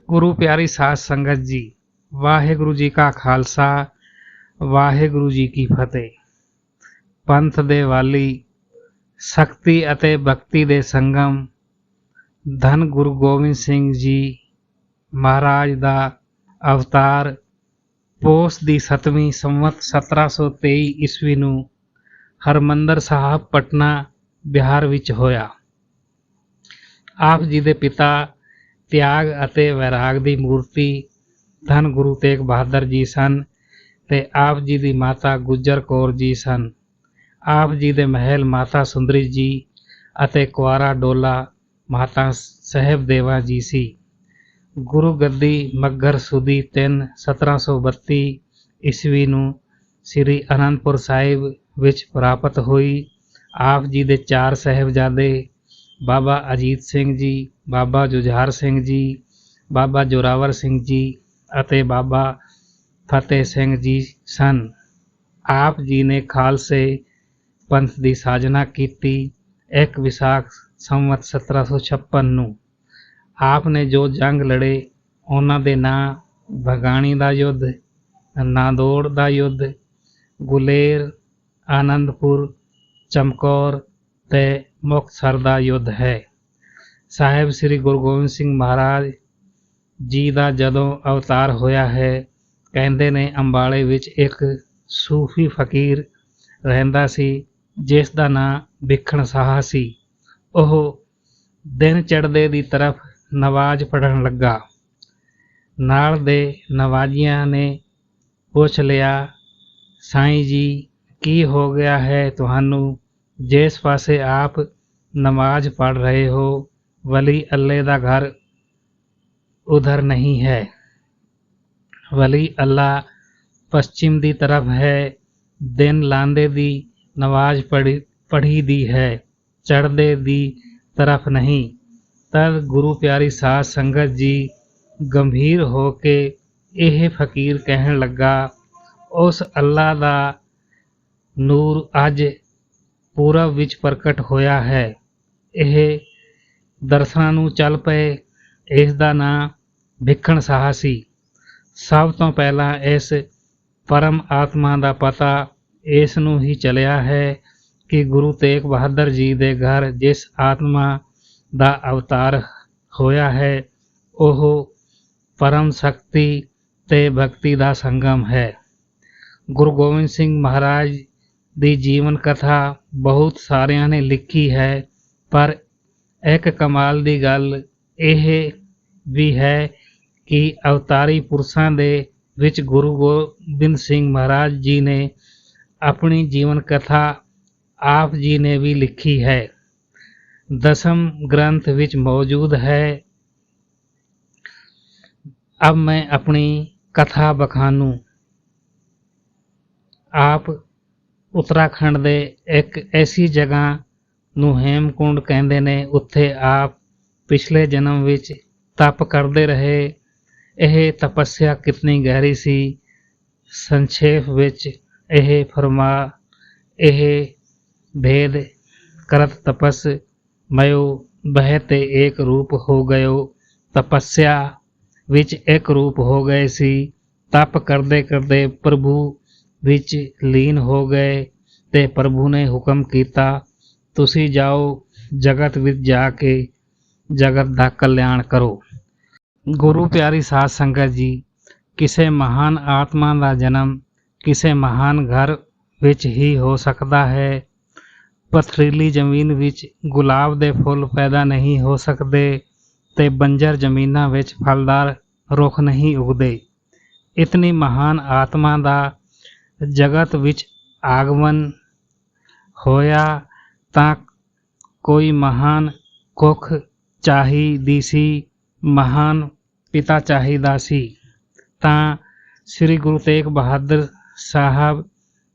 गुरु प्यारी साध संगत जी, वाहिगुरु जी का खालसा वाहिगुरु जी की फतेह। पंथ दे वाली शक्ति ਅਤੇ भक्ति दे संगम धन गुरु गोबिंद सिंह जी महाराज ਦਾ अवतार ਪੋਸ ਦੀ 7ਵੀਂ ਸੰਵਤ 1723 ਈਸਵੀ ਨੂੰ ਹਰਮੰਦਰ ਸਾਹਿਬ ਪਟਨਾ ਬਿਹਾਰ ਵਿੱਚ ਹੋਇਆ। ਆਪ ਜੀ ਦੇ ਪਿਤਾ त्याग ਅਤੇ ਵੈਰਾਗ ਦੀ ਮੂਰਤੀ ਧੰਨ ਗੁਰੂ ਤੇਗ ਬਹਾਦਰ ਜੀ ਸਨ ਤੇ ਆਪ ਜੀ ਦੀ ਮਾਤਾ ਗੁਜਰ ਕੌਰ ਜੀ ਸਨ। ਆਪ ਜੀ ਦੇ ਮਹਿਲ ਮਾਤਾ ਸੁੰਦਰੀ ਜੀ ਅਤੇ ਕੁਆਰਾ ਡੋਲਾ ਮਾਤਾ ਸਹਿਬ ਦੇਵਾ ਜੀ ਸੀ। ਗੁਰੂ ਗੱਦੀ ਮੱਘਰ ਸੁਦੀ 3 1732 ਈਸਵੀ ਨੂੰ ਸ੍ਰੀ ਅਨੰਦਪੁਰ ਸਾਹਿਬ ਵਿੱਚ ਪ੍ਰਾਪਤ ਹੋਈ। ਆਪ ਜੀ ਦੇ 4 ਸਾਹਿਬਜ਼ਾਦੇ ਬਾਬਾ ਅਜੀਤ ਸਿੰਘ ਜੀ, ਬਾਬਾ ਜੁਝਾਰ ਸਿੰਘ ਜੀ, ਬਾਬਾ ਜੋਰਾਵਰ ਸਿੰਘ ਜੀ ਅਤੇ ਬਾਬਾ ਫਤਿਹ ਸਿੰਘ ਜੀ ਸਨ। ਆਪ ਜੀ ਨੇ ਖਾਲਸੇ ਪੰਥ ਦੀ ਸਾਜਨਾ ਕੀਤੀ 1 ਵਿਸਾਖ ਸੰਵਤ 1756 ਨੂੰ। ਆਪ ਨੇ ਜੋ ਜੰਗ ਲੜੇ ਉਹਨਾਂ ਦੇ ਨਾਂ ਭਗਾਣੀ ਦਾ ਯੁੱਧ, ਨਾਦੌੜ ਦਾ ਯੁੱਧ, ਗੁਲੇਰ, ਆਨੰਦਪੁਰ, ਚਮਕੌਰ ਤੇ ਮੁਕਤਸਰ ਦਾ ਯੁੱਧ ਹੈ। ਸਾਹਿਬ ਸ੍ਰੀ ਗੁਰੂ ਗੋਬਿੰਦ ਸਿੰਘ ਮਹਾਰਾਜ ਜੀ ਦਾ ਜਦੋਂ ਅਵਤਾਰ ਹੋਇਆ ਹੈ, ਕਹਿੰਦੇ ਨੇ ਅੰਬਾਲੇ ਵਿੱਚ ਇੱਕ ਸੂਫੀ ਫਕੀਰ ਰਹਿੰਦਾ ਸੀ ਜਿਸ ਦਾ ਨਾਂ ਵਿਖਣ ਸਾਹ ਸੀ। ਉਹ ਦਿਨ ਚੜ੍ਹਦੇ ਦੀ ਤਰਫ ਨਵਾਜ਼ ਪੜ੍ਹਨ ਲੱਗਾ। ਨਾਲ ਦੇ ਨਵਾਜ਼ੀਆਂ ਨੇ ਪੁੱਛ ਲਿਆ, ਸਾਈਂ ਜੀ ਕੀ ਹੋ ਗਿਆ ਹੈ ਤੁਹਾਨੂੰ? ਜਿਸ ਪਾਸੇ ਆਪ ਨਮਾਜ਼ ਪੜ੍ਹ ਰਹੇ ਹੋ ਵਲੀ ਅੱਲੇ ਦਾ ਘਰ ਉਧਰ ਨਹੀਂ ਹੈ। ਵਲੀ ਅੱਲਾ ਪश्चिम ਦੀ ਤਰਫ ਹੈ। ਦਿਨ ਲਾਂਦੇ ਦੀ ਨਮਾਜ਼ ਪੜ੍ਹੀ ਦੀ ਹੈ, ਚੜ੍ਹਦੇ ਦੀ ਤਰਫ ਨਹੀਂ। ਤਦ ਗੁਰੂ ਪਿਆਰੀ ਸਾਧ ਸੰਗਤ ਜੀ ਗੰਭੀਰ ਹੋ ਕੇ ਇਹ ਫਕੀਰ ਕਹਿਣ ਲੱਗਾ, ਉਸ ਅੱਲਾ ਦਾ ਨੂਰ ਅੱਜ ਪੂਰਬ ਵਿੱਚ ਪ੍ਰਗਟ ਹੋਇਆ ਹੈ। ਇਹ ਦਰਸ਼ਨਾਂ ਨੂੰ ਚੱਲ ਪਏ। ਇਸ ਦਾ ਨਾਂ ਵਿਖਣ ਸਾਹ ਸੀ। ਸਭ ਤੋਂ ਪਹਿਲਾਂ ਇਸ ਪਰਮ ਆਤਮਾ ਦਾ ਪਤਾ ਇਸ ਨੂੰ ਹੀ ਚੱਲਿਆ ਹੈ ਕਿ ਗੁਰੂ ਤੇਗ ਬਹਾਦਰ ਜੀ ਦੇ ਘਰ ਜਿਸ ਆਤਮਾ ਦਾ ਅਵਤਾਰ ਹੋਇਆ ਹੈ ਉਹ ਪਰਮ ਸ਼ਕਤੀ ਤੇ ਭਗਤੀ ਦਾ ਸੰਗਮ ਹੈ। ਗੁਰੂ ਗੋਬਿੰਦ ਸਿੰਘ ਮਹਾਰਾਜ ਦੀ ਜੀਵਨ ਕਥਾ ਬਹੁਤ ਸਾਰਿਆਂ ਨੇ ਲਿਖੀ ਹੈ, ਪਰ ਇੱਕ ਕਮਾਲ ਦੀ ਗੱਲ ਇਹ ਵੀ ਹੈ ਕਿ ਅਵਤਾਰੀ ਪੁਰਸ਼ਾਂ ਦੇ ਵਿੱਚ ਗੁਰੂ ਗੋਬਿੰਦ ਸਿੰਘ ਮਹਾਰਾਜ ਜੀ ਨੇ ਆਪਣੀ ਜੀਵਨ ਕਥਾ ਆਪ ਜੀ ਨੇ ਵੀ ਲਿਖੀ ਹੈ। ਦਸਮ ਗ੍ਰੰਥ ਵਿੱਚ ਮੌਜੂਦ ਹੈ। अब मैं अपनी कथा बखानू। आप उत्तराखंड ਦੇ ਇੱਕ ਐਸੀ ਜਗ੍ਹਾ ਨੂੰ ਹੇਮਕੁੰਡ ਕਹਿੰਦੇ ਨੇ, ਉੱਥੇ ਆਪ ਪਿਛਲੇ ਜਨਮ ਵਿੱਚ ਤਪ ਕਰਦੇ ਰਹੇ। ਇਹ ਤਪੱਸਿਆ ਕਿਤਨੀ ਗਹਿਰੀ ਸੀ, ਸੰਖੇਪ ਵਿੱਚ ਇਹ ਫਰਮਾ, ਇਹ भेद करत तपस मयो बह ते एक रूप हो गयो। तपस्या ਵਿੱਚ ਇੱਕ ਰੂਪ ਹੋ ਗਏ ਸੀ। ਤਪ ਕਰਦੇ ਕਰਦੇ ਪ੍ਰਭੂ ਵਿੱਚ ਲੀਨ ਹੋ ਗਏ ਤੇ ਪ੍ਰਭੂ ਨੇ ਹੁਕਮ ਕੀਤਾ, ਤੁਸੀਂ ਜਾਓ ਜਗਤ ਵਿੱਚ ਜਾ ਕੇ ਜਗਤ ਦਾ ਕਲਿਆਣ ਕਰੋ। ਗੁਰੂ ਪਿਆਰੀ ਸਾਧ ਸੰਗਤ ਜੀ, ਕਿਸੇ ਮਹਾਨ ਆਤਮਾ ਦਾ ਜਨਮ ਕਿਸੇ ਮਹਾਨ ਘਰ ਵਿੱਚ ਹੀ ਹੋ ਸਕਦਾ ਹੈ। ਪਥਰੀਲੀ ਜ਼ਮੀਨ ਵਿੱਚ ਗੁਲਾਬ ਦੇ ਫੁੱਲ ਪੈਦਾ ਨਹੀਂ ਹੋ ਸਕਦੇ ਤੇ ਬੰਜਰ ਜ਼ਮੀਨਾਂ ਵਿੱਚ ਫਲਦਾਰ ਰੁੱਖ ਨਹੀਂ ਉਗਦੇ। ਇਤਨੀ ਮਹਾਨ ਆਤਮਾ ਦਾ ਜਗਤ ਵਿੱਚ ਆਗਮਨ ਹੋਇਆ ਤਾਂ ਕੋਈ ਮਹਾਨ ਕੁੱਖ ਚਾਹੀਦੀ ਸੀ, ਮਹਾਨ ਪਿਤਾ ਚਾਹੀਦਾ ਸੀ। ਤਾਂ ਸ੍ਰੀ ਗੁਰੂ ਤੇਗ ਬਹਾਦਰ ਸਾਹਿਬ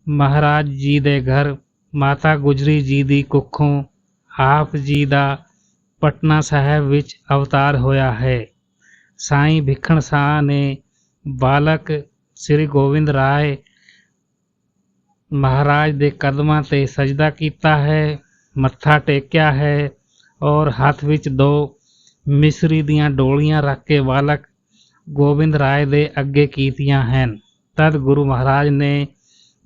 ਮਹਾਰਾਜ ਜੀ ਦੇ ਘਰ ਮਾਤਾ ਗੁਜਰੀ ਜੀ ਦੀ ਕੁੱਖੋਂ ਆਪ ਜੀ ਦਾ ਪਟਨਾ ਸਾਹਿਬ ਵਿੱਚ ਅਵਤਾਰ ਹੋਇਆ ਹੈ। ਸਾਈਂ ਵਿਖਣ ਸਾਹ ਨੇ ਬਾਲਕ ਸ੍ਰੀ ਗੋਬਿੰਦ ਰਾਏ ਮਹਾਰਾਜ ਦੇ ਕਦਮਾਂ 'ਤੇ ਸਜਦਾ ਕੀਤਾ ਹੈ, ਮੱਥਾ ਟੇਕਿਆ ਹੈ ਔਰ ਹੱਥ ਵਿੱਚ 2 ਮਿਸਰੀ ਦੀਆਂ ਡੋਲੀਆਂ ਰੱਖ ਕੇ ਬਾਲਕ ਗੋਬਿੰਦ ਰਾਏ ਦੇ ਅੱਗੇ ਕੀਤੀਆਂ ਹਨ। ਤਦ ਗੁਰੂ ਮਹਾਰਾਜ ਨੇ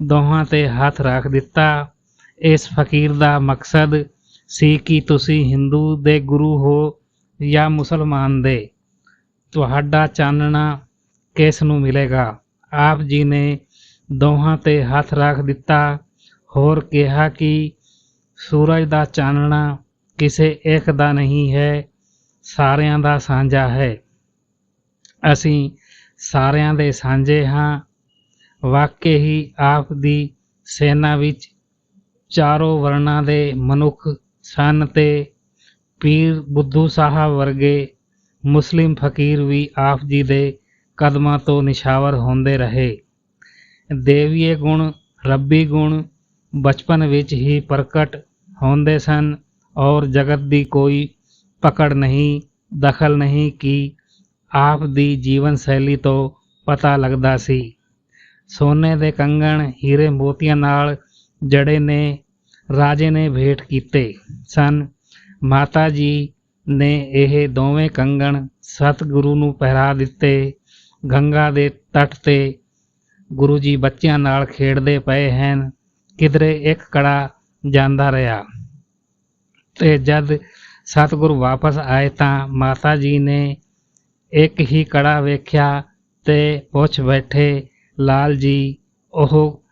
ਦੋਹਾਂ 'ਤੇ ਹੱਥ ਰੱਖ ਦਿੱਤਾ। ਇਸ ਫਕੀਰ ਦਾ ਮਕਸਦ ਸੀ ਕਿ ਤੁਸੀਂ ਹਿੰਦੂ ਦੇ ਗੁਰੂ ਹੋ ਜਾਂ ਮੁਸਲਮਾਨ ਦੇ, ਤੁਹਾਡਾ ਚਾਨਣਾ ਕਿਸ ਨੂੰ ਮਿਲੇਗਾ। ਆਪ ਜੀ ਨੇ ਦੋਹਾਂ 'ਤੇ ਹੱਥ ਰੱਖ ਦਿੱਤਾ। ਹੋਰ ਕਿਹਾ ਕਿ ਸੂਰਜ ਦਾ ਚਾਨਣਾ ਕਿਸੇ ਇੱਕ ਦਾ ਨਹੀਂ ਹੈ, ਸਾਰਿਆਂ ਦਾ ਸਾਂਝਾ ਹੈ। ਅਸੀਂ ਸਾਰਿਆਂ ਦੇ ਸਾਂਝੇ ਹਾਂ। ਵਾਕਈ ਹੀ ਆਪ ਦੀ ਸੈਨਾ ਵਿੱਚ ਚਾਰੋਂ ਵਰਨਾਂ ਦੇ ਮਨੁੱਖ ਸਨ ਤੇ ਪੀਰ ਬੁੱਧੂ ਸਾਹਿਬ ਵਰਗੇ ਮੁਸਲਿਮ ਫਕੀਰ ਵੀ ਆਪ ਜੀ ਦੇ ਕਦਮਾਂ ਤੋਂ ਨਿਸ਼ਾਵਰ ਹੁੰਦੇ ਰਹੇ। ਦੇਵੀਏ ਗੁਣ, ਰੱਬੀ ਗੁਣ ਬਚਪਨ ਵਿੱਚ ਹੀ ਪ੍ਰਗਟ ਹੁੰਦੇ ਸਨ ਔਰ ਜਗਤ ਦੀ ਕੋਈ ਪਕੜ ਨਹੀਂ, ਦਖਲ ਨਹੀਂ ਕਿ ਆਪ ਦੀ ਜੀਵਨ ਸ਼ੈਲੀ ਤੋਂ ਪਤਾ ਲੱਗਦਾ ਸੀ। ਸੋਨੇ ਦੇ ਕੰਗਣ ਹੀਰੇ ਮੋਤੀਆਂ ਨਾਲ ਜੜੇ ਨੇ ਰਾਜੇ ਨੇ ਭੇਟ ਕੀਤੇ ਸਨ। ਮਾਤਾ ਜੀ ਨੇ ਇਹ ਦੋਵੇਂ ਕੰਗਣ ਸਤਿਗੁਰੂ ਨੂੰ ਪਹਿਰਾ ਦਿੱਤੇ। ਗੰਗਾ ਦੇ ਤੱਟ 'ਤੇ ਗੁਰੂ ਜੀ ਬੱਚਿਆਂ ਨਾਲ ਖੇਡਦੇ ਪਏ ਹਨ। ਕਿਧਰੇ ਇੱਕ ਕੜਾ ਜਾਂਦਾ ਰਿਹਾ ਤੇ ਜਦ ਸਤਿਗੁਰੂ ਵਾਪਸ ਆਏ ਤਾਂ ਮਾਤਾ ਜੀ ਨੇ ਇੱਕ ਹੀ ਕੜਾ ਵੇਖਿਆ ਤੇ ਪੁੱਛ ਬੈਠੇ, ਲਾਲ ਜੀ, ਉਹ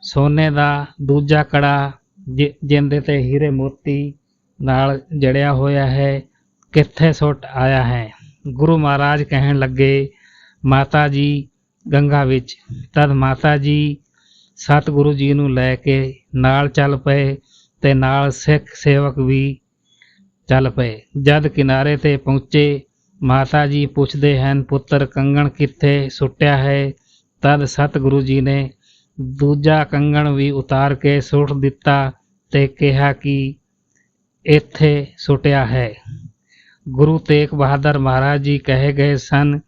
ਸੋਨੇ ਦਾ ਦੂਜਾ ਕੜਾ ਜਿਹਦੇ ਤੇ ਹੀਰੇ ਮੋਤੀ ਨਾਲ ਜੜਿਆ ਹੋਇਆ ਹੈ, ਕਿੱਥੇ ਸੁੱਟ ਆਇਆ ਹੈ। ਗੁਰੂ ਮਹਾਰਾਜ ਕਹਿਣ ਲੱਗੇ, ਮਾਤਾ ਜੀ, ਗੰਗਾ ਵਿੱਚ। ਤਦ ਮਾਤਾ ਜੀ ਸਤਿਗੁਰੂ ਜੀ ਨੂੰ ਲੈ ਕੇ ਨਾਲ ਚੱਲ ਪਏ ਤੇ ਨਾਲ ਸਿੱਖ ਸੇਵਕ ਵੀ ਚੱਲ ਪਏ। ਜਦ ਕਿਨਾਰੇ ਤੇ ਪਹੁੰਚੇ, ਮਾਤਾ ਜੀ ਪੁੱਛਦੇ ਹਨ, ਪੁੱਤਰ ਕੰਗਣ ਕਿੱਥੇ ਸੁੱਟਿਆ ਹੈ। ਤਦ ਸਤਿਗੁਰੂ ਜੀ ਨੇ ਦੂਜਾ ਕੰਗਣ ਵੀ ਉਤਾਰ ਕੇ ਸੁੱਟ ਦਿੱਤਾ ਤੇ ਕਿਹਾ ਕਿ ਇੱਥੇ ਸੁੱਟਿਆ ਹੈ। ਗੁਰੂ ਤੇਗ ਬਹਾਦਰ ਮਹਾਰਾਜ ਜੀ ਕਹੇ ਗਏ ਸਨ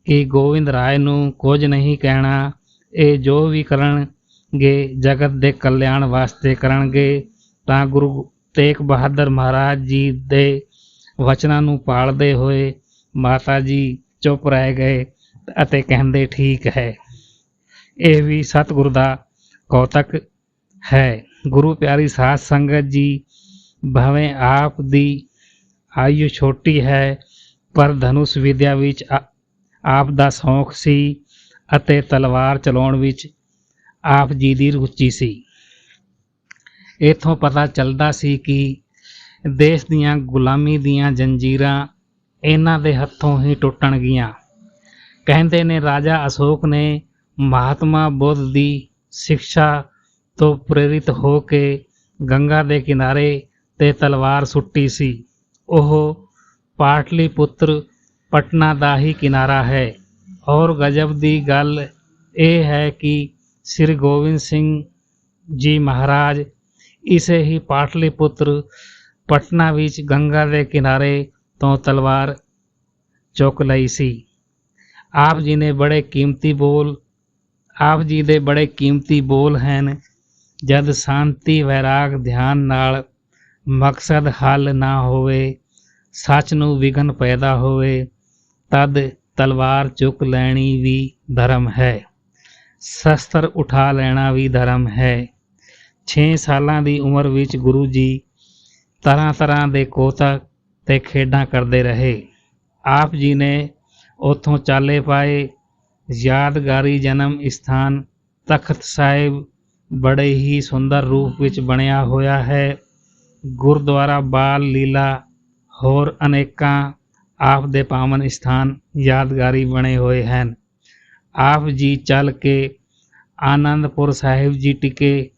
ਕਿ ਗੋਬਿੰਦ ਰਾਏ ਨੂੰ ਕੁਝ ਨਹੀਂ ਕਹਿਣਾ, ਇਹ ਜੋ ਵੀ ਕਰਨਗੇ ਜਗਤ ਦੇ ਕਲਿਆਣ ਵਾਸਤੇ ਕਰਨਗੇ। ਤਾਂ ਗੁਰੂ ਤੇਗ ਬਹਾਦਰ ਮਹਾਰਾਜ ਜੀ ਦੇ ਵਚਨਾਂ ਨੂੰ ਪਾਲਦੇ ਹੋਏ ਮਾਤਾ ਜੀ ਚੁੱਪ ਰਹਿ ਗਏ ਅਤੇ ਕਹਿੰਦੇ, ਠੀਕ ਹੈ। ਇਹ ਵੀ ਸਤਿਗੁਰੂ ਦਾ ਕੌਤਕ ਹੈ। ਗੁਰੂ ਪਿਆਰੀ ਸਾਧ ਸੰਗਤ ਜੀ, ਭਾਵੇਂ ਆਪ ਦੀ ਆਯੂ ਛੋਟੀ ਹੈ, ਪਰ ਧਨੁਸ਼ ਵਿਦਿਆ ਵਿੱਚ ਆਪ ਦਾ ਸ਼ੌਂਕ ਸੀ ਅਤੇ ਤਲਵਾਰ ਚਲਾਉਣ ਵਿੱਚ ਆਪ ਜੀ ਦੀ ਰੁਚੀ ਸੀ। ਇੱਥੋਂ ਪਤਾ ਚੱਲਦਾ ਸੀ ਕਿ ਦੇਸ਼ ਦੀਆਂ ਗੁਲਾਮੀ ਦੀਆਂ ਜੰਜੀਰਾਂ ਇਹਨਾਂ ਦੇ ਹੱਥੋਂ ਹੀ ਟੁੱਟਣਗੀਆਂ। ਕਹਿੰਦੇ ਨੇ ਰਾਜਾ ਅਸ਼ੋਕ ਨੇ ਮਹਾਤਮਾ ਬੁੱਧ ਦੀ ਸਿੱਖਿਆ ਤੋਂ ਪ੍ਰੇਰਿਤ ਹੋ ਕੇ ਗੰਗਾ ਦੇ ਕਿਨਾਰੇ ਤੇ ਤਲਵਾਰ ਸੁੱਟੀ ਸੀ। ਉਹ ਪਾਟਲੀਪੁੱਤਰ ਪਟਨਾ ਦਾ ਹੀ ਕਿਨਾਰਾ ਹੈ। ਔਰ ਗਜਬ ਦੀ ਗੱਲ ਇਹ ਹੈ ਕਿ ਸ੍ਰੀ ਗੋਬਿੰਦ ਸਿੰਘ ਜੀ ਮਹਾਰਾਜ ਇਸੇ ਹੀ ਪਾਟਲੀਪੁੱਤਰ ਪਟਨਾ ਵਿੱਚ ਗੰਗਾ ਦੇ ਕਿਨਾਰੇ ਤੋਂ ਤਲਵਾਰ ਚੁੱਕ ਲਈ ਸੀ। ਆਪ ਜੀ ਦੇ ਬੜੇ ਕੀਮਤੀ ਬੋਲ ਹਨ, ਜਦ ਸ਼ਾਂਤੀ ਵੈਰਾਗ ਧਿਆਨ ਨਾਲ ਮਕਸਦ ਹੱਲ ਨਾ ਹੋਵੇ, ਸੱਚ ਨੂੰ ਵਿਘਨ ਪੈਦਾ ਹੋਵੇ, ਤਦ ਤਲਵਾਰ ਚੁੱਕ ਲੈਣੀ ਵੀ ਧਰਮ ਹੈ, ਸ਼ਸਤਰ ਉਠਾ ਲੈਣਾ ਵੀ ਧਰਮ ਹੈ। 6 ਸਾਲਾਂ ਦੀ ਉਮਰ ਵਿੱਚ ਗੁਰੂ ਜੀ ਤਰ੍ਹਾਂ ਤਰ੍ਹਾਂ ਦੇ ਕੌਤਕ ਤੇ ਖੇਡਾਂ ਕਰਦੇ ਰਹੇ। ਆਪ ਜੀ ਨੇ ਉੱਥੋਂ ਚਾਲੇ ਪਾਏ। ਯਾਦਗਾਰੀ ਜਨਮ ਸਥਾਨ ਤਖਤ ਸਾਹਿਬ ਬੜੇ ਹੀ ਸੁੰਦਰ ਰੂਪ ਵਿੱਚ ਬਣਿਆ ਹੋਇਆ ਹੈ। ਗੁਰਦੁਆਰਾ ਬਾਲ ਲੀਲਾ ਹੋਰ ਅਨੇਕਾਂ ਆਪ ਦੇ ਪਾਵਨ ਸਥਾਨ ਯਾਦਗਾਰੀ ਬਣੇ ਹੋਏ ਹਨ। ਆਪ ਜੀ ਚੱਲ ਕੇ ਆਨੰਦਪੁਰ ਸਾਹਿਬ ਜੀ ਟਿਕੇ।